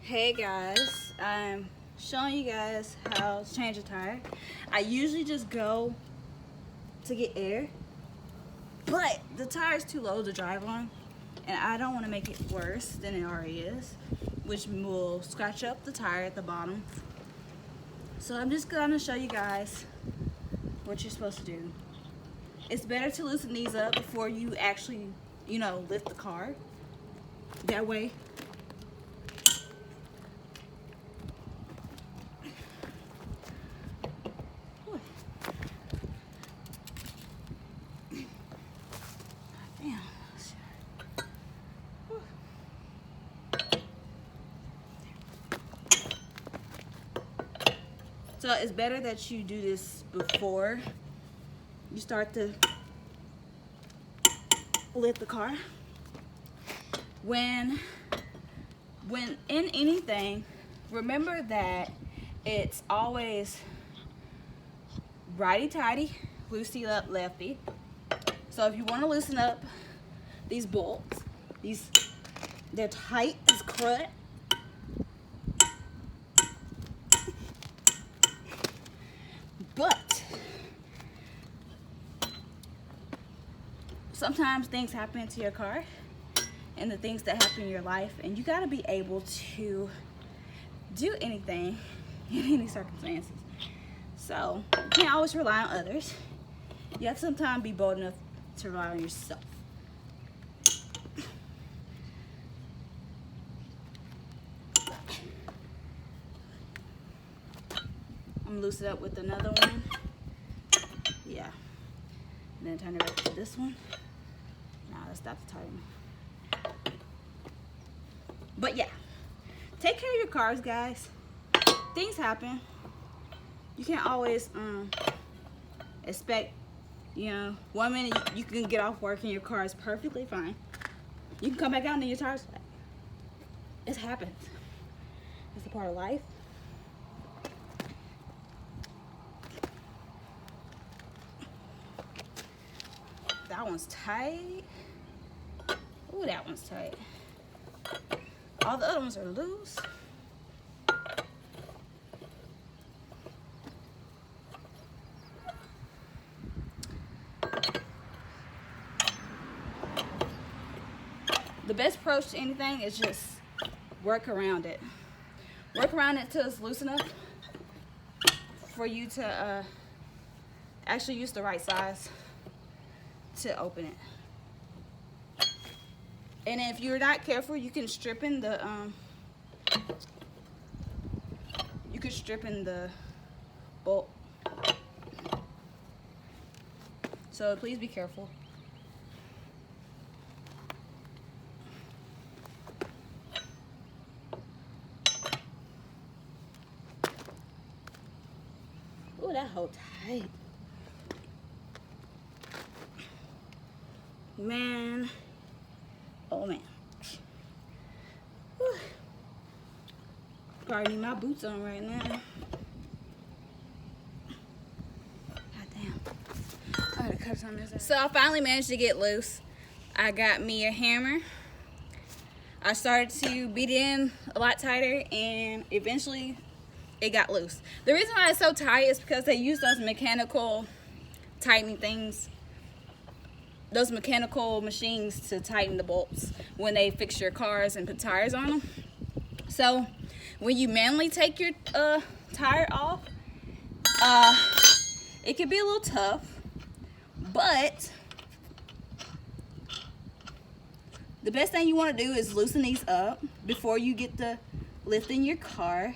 Hey guys, I'm showing you guys how to change a tire. I usually just go to get air, but the tire is too low to drive on, and I don't want to make it worse than it already is, which will scratch up the tire at the bottom. So I'm just gonna show you guys what you're supposed to do. It's better to loosen these up before you actually, lift the car. That way So it's better that you do this before you start to lift the car. When in anything, remember that it's always righty-tighty, loosey up, lefty. So if you want to loosen up these bolts, they're tight as crud. But sometimes things happen to your car and the things that happen in your life, and you got to be able to do anything in any circumstances. So you can't always rely on others. You have to sometimes be bold enough to rely on yourself. I'm gonna loosen it up with another one. Yeah. And then turn it back to this one. Now let's stop the tighten. But yeah, take care of your cars, guys. Things happen. You can't always expect, 1 minute you can get off work and your car is perfectly fine. You can come back out and then your tires flat. It happens. It's a part of life. That one's tight. Ooh, that one's tight. All the other ones are loose. The best approach to anything is just work around it. Work around it till it's loose enough for you to actually use the right size to open it. And if you're not careful, you can strip in the bolt. So please be careful. Ooh, that hole tight. Man. Oh man. Whew. Probably need my boots on right now. God damn. I gotta cut some of this out. So I finally managed to get loose. I got me a hammer. I started to beat it in a lot tighter, and eventually it got loose. The reason why it's so tight is because they use those mechanical tightening things, those mechanical machines to tighten the bolts when they fix your cars and put tires on them. So when you manually take your tire off, it can be a little tough, but the best thing you want to do is loosen these up before you get to lifting your car.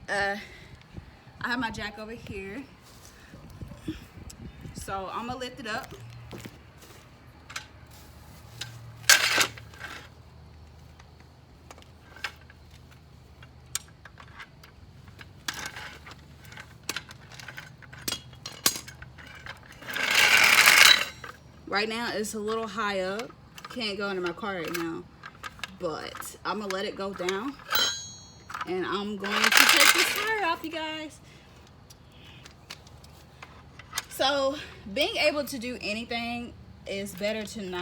I have my jack over here, so I'm gonna lift it up. Right now it's a little high up, can't go into my car right now, but I'm gonna let it go down. And I'm going to take this tire off, you guys. So being able to do anything is better than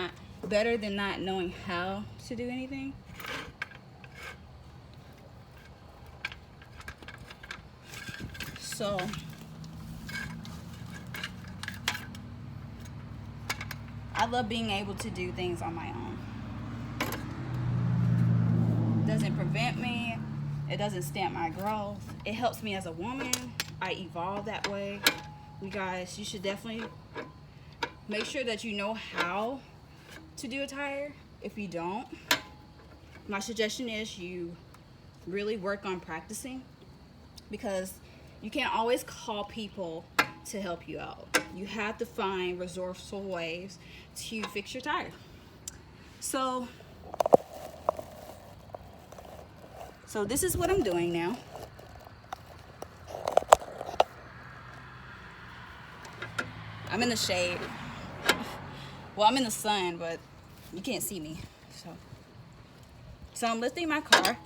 not knowing how to do anything. So I love being able to do things on my own. It doesn't prevent me. It doesn't stamp my growth. It helps me as a woman. I evolve that way. You guys, you should definitely make sure that you know how to do a tire. If you don't, my suggestion is you really work on practicing, because you can't always call people to help you out. You have to find resourceful ways to fix your tire. So this is what I'm doing now. I'm in the shade. Well, I'm in the sun, but you can't see me. So I'm lifting my car.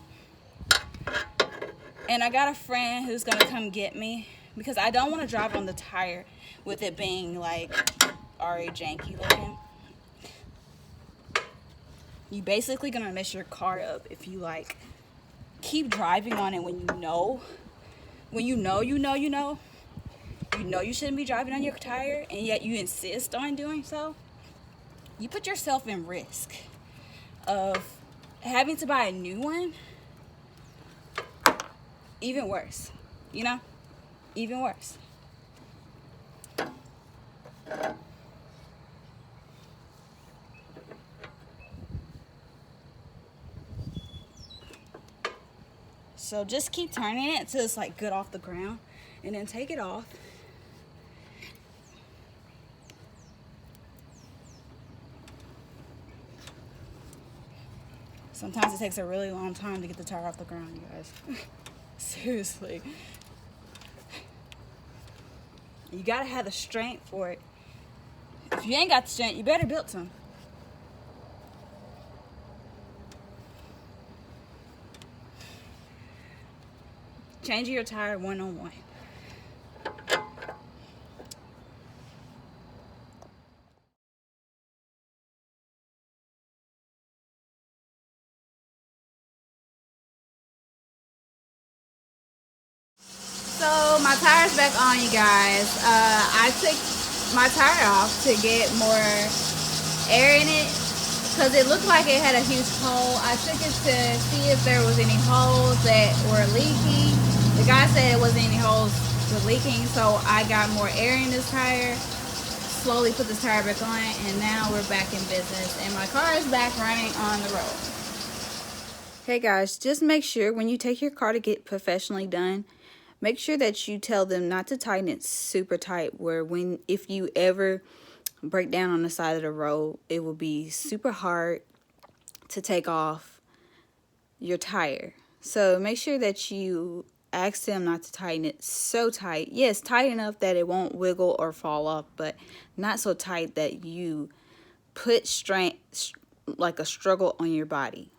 And I got a friend who's gonna come get me, because I don't want to drive on the tire with it being like already janky looking. You basically gonna mess your car up if you like keep driving on it when you know you shouldn't be driving on your tire, and yet you insist on doing so. You put yourself in risk of having to buy a new one. Even worse, even worse. So just keep turning it until it's like good off the ground, and then take it off. Sometimes it takes a really long time to get the tire off the ground, you guys. Seriously. You gotta have the strength for it. If you ain't got the strength, you better build some. Changing your tire one-on-one. So my tire's back on, you guys. I took my tire off to get more air in it, because it looked like it had a huge hole. I took it to see if there was any holes that were leaking. The guy said it wasn't any holes with leaking, so I got more air in this tire. Slowly put this tire back on, and now we're back in business, and my car is back running on the road. Hey guys, just make sure when you take your car to get professionally done, make sure that you tell them not to tighten it super tight, where if you ever break down on the side of the road, it will be super hard to take off your tire. So make sure that you ask them not to tighten it so tight. Yes, tight enough that it won't wiggle or fall off, but not so tight that you put strength, like a struggle on your body.